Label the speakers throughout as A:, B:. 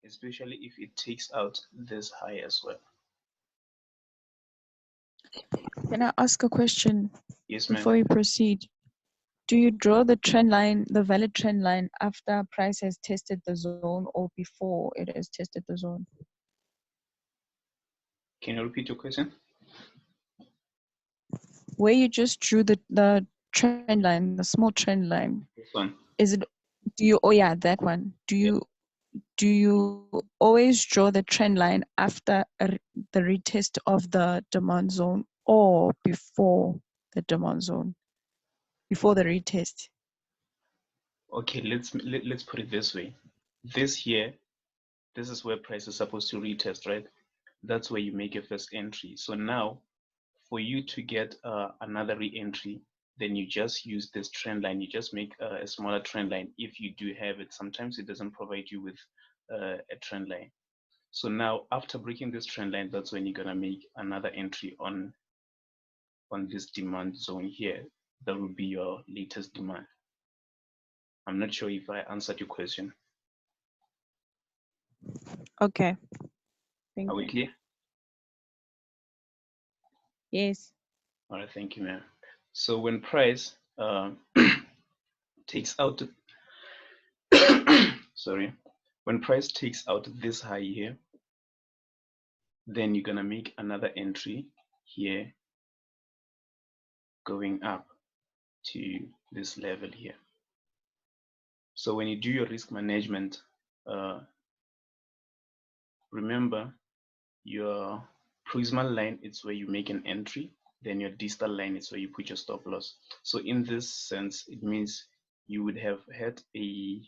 A: especially if it takes out this high as well.
B: Can I ask a question
A: Yes, ma'am.
B: before you proceed? Do you draw the trend line, the valid trend line, after price has tested the zone or before it has tested the zone?
A: Can you repeat your question?
B: Where you just drew the trend line, the small trend line,
A: This one.
B: is it, do you, oh yeah, that one.
A: Yeah.
B: Do you always draw the trend line after the retest of the demand zone or before the demand zone, before the retest?
A: Okay, let's put it this way. This here, this is where price is supposed to retest, right? That's where you make a first entry. So now, for you to get another re-entry, then you just use this trend line. You just make a smaller trend line if you do have it. Sometimes it doesn't provide you with a trend line. So now, after breaking this trend line, that's when you're gonna make another entry on this demand zone here. That will be your latest demand. I'm not sure if I answered your question.
B: Okay. Thank
A: Are we
B: you.
A: clear?
B: Yes.
A: All right, thank you, ma'am. So when price takes out, sorry, when price takes out this high here, then you're gonna make another entry here, going up to this level here. So when you do your risk management, remember your proximal line is where you make an entry, then your distal line is where you put your stop loss. So in this sense, it means you would have had a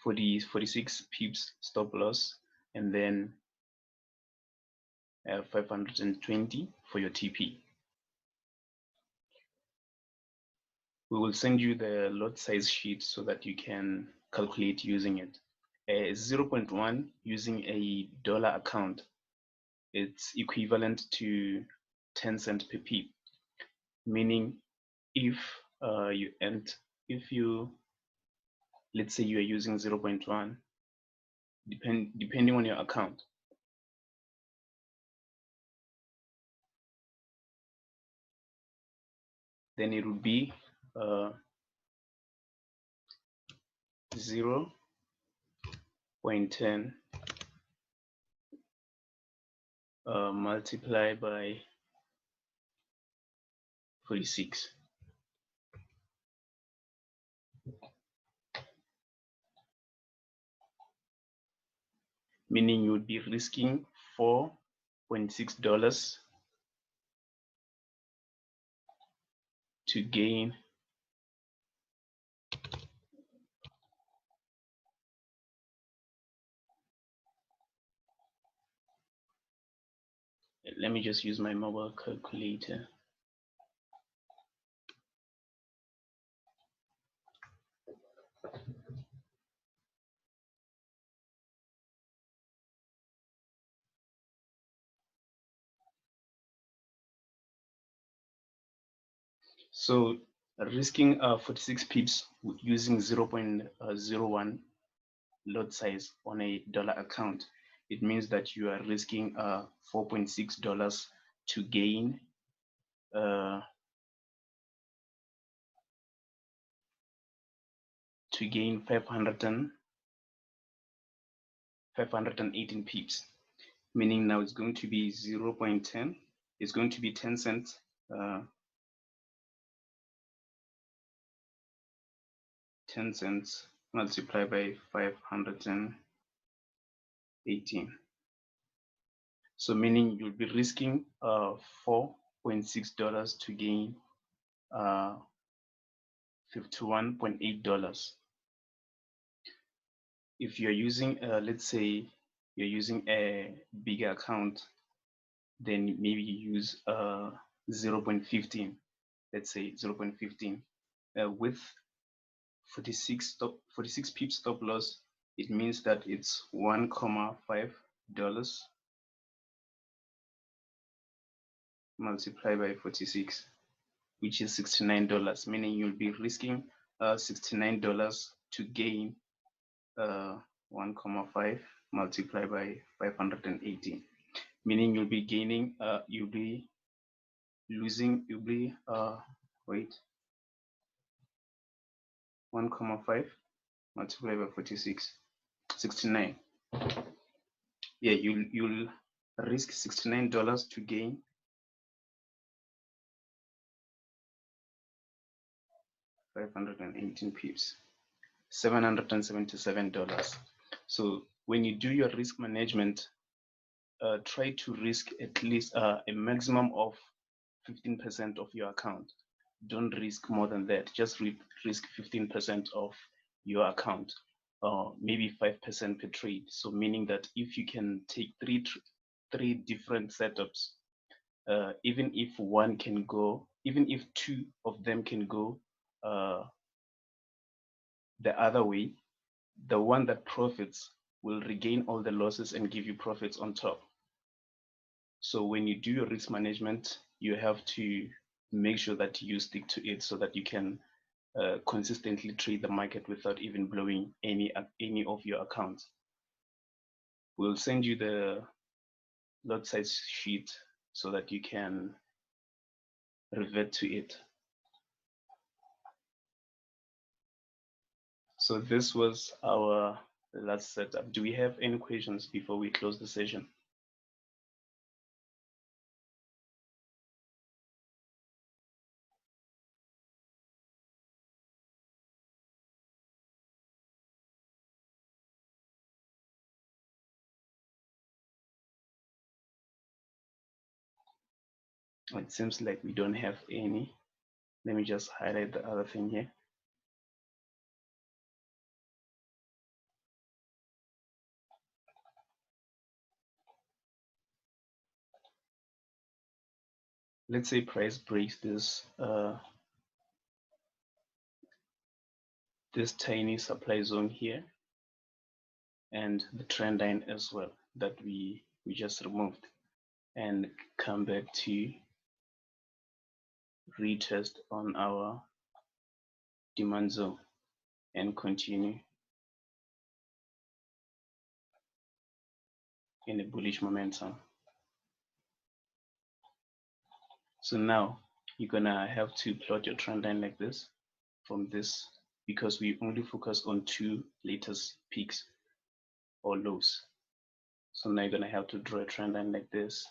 A: 46 pips stop loss, and then 520 for your TP. We will send you the lot size sheet so that you can calculate using it. 0.1 using a dollar account, it's equivalent to 10 cents per pip, meaning if let's say you are using 0.1, depending on your account, then it would be 0.10 multiplied by 46. Meaning you would be risking $4.6 to gain let me just use my mobile calculator. So risking 46 pips using 0.01 lot size on a dollar account, it means that you are risking $4.6 to gain uh, 518 pips, meaning now it's going to be 0.10. It's going to be 10 cents. 10 cents multiplied by 518. So meaning you'll be risking $4.6 to gain $51.8. If you're using, let's say you're using a bigger account, then maybe you use 0.15, let's say 0.15. With 46 pips stop loss, it means that it's $1.5 multiplied by 46, which is $69, meaning you'll be risking $69 to gain 1,5 multiplied by 580, meaning you'll be gaining, you'll be losing, wait, 1,5 multiplied by 69. Yeah, you'll risk $69 to gain $518 pips, $777. So when you do your risk management, try to risk at least a maximum of 15% of your account. Don't risk more than that. Just risk 15% of your account, maybe 5% per trade. So meaning that if you can take three different setups, even if one can go, even if two of them can go the other way, the one that profits will regain all the losses and give you profits on top. So when you do your risk management, you have to make sure that you stick to it so that you can consistently trade the market without even blowing any of your accounts. We'll send you the lot size sheet so that you can revert to it. So this was our last setup. Do we have any questions before we close the session? It seems like we don't have any. Let me just highlight the other thing here. Let's say price breaks this this tiny supply zone here and the trend line as well that we just removed, and come back to retest on our demand zone and continue in a bullish momentum. So now you're gonna have to plot your trend line like this from this, because we only focus on two latest peaks or lows. So now you're gonna have to draw a trend line like this.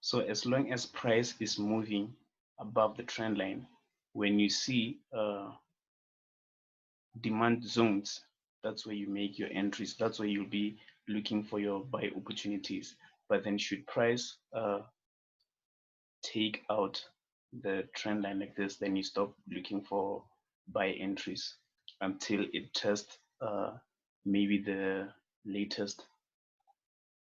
A: So as long as price is moving above the trend line, when you see demand zones, that's where you make your entries. That's where you'll be looking for your buy opportunities. But then should price take out the trend line like this, then you stop looking for buy entries until it tests maybe the latest,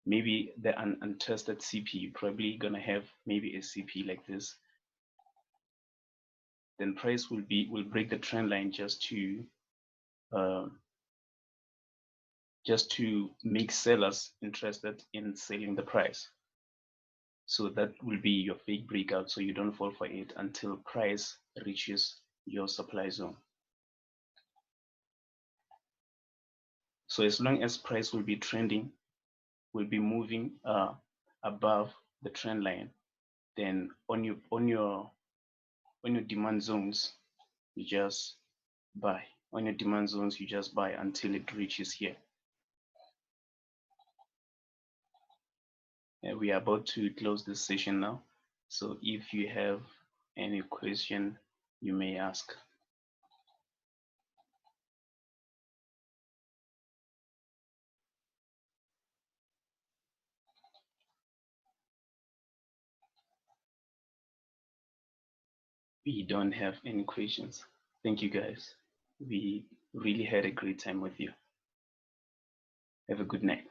A: maybe the untested CP. You're probably gonna have maybe a CP like this. Then price will break the trend line just to make sellers interested in selling the price. So that will be your fake breakout, so you don't fall for it until price reaches your supply zone. So as long as price will be trending, will be moving above the trend line, then on your demand zones, you just buy. On your demand zones, you just buy until it reaches here. And we are about to close this session now. So if you have any question, you may ask. We don't have any questions. Thank you guys. We really had a great time with you. Have a good night.